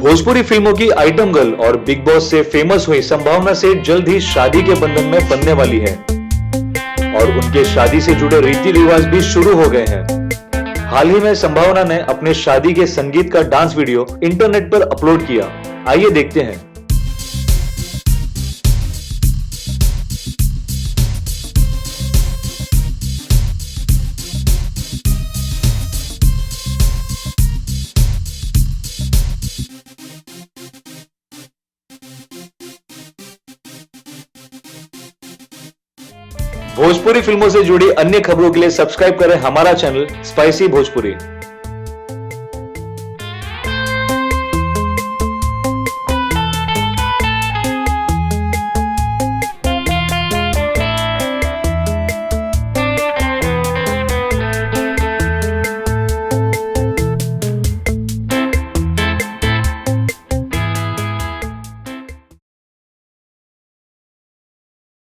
भोजपुरी फिल्मों की item girl और बिग बॉस से फेमस हुई संभावना से जल्द ही शादी के बंधन में बंधने वाली है और उनके शादी से जुड़े रीति रिवाज भी शुरू हो गए हैं। हाल ही में संभावना ने अपने शादी के संगीत का डांस वीडियो इंटरनेट पर अपलोड किया। आइए देखते हैं। भोजपुरी फिल्मों से जुड़ी अन्य खबरों के लिए सब्सक्राइब करें हमारा चैनल स्पाइसी भोजपुरी।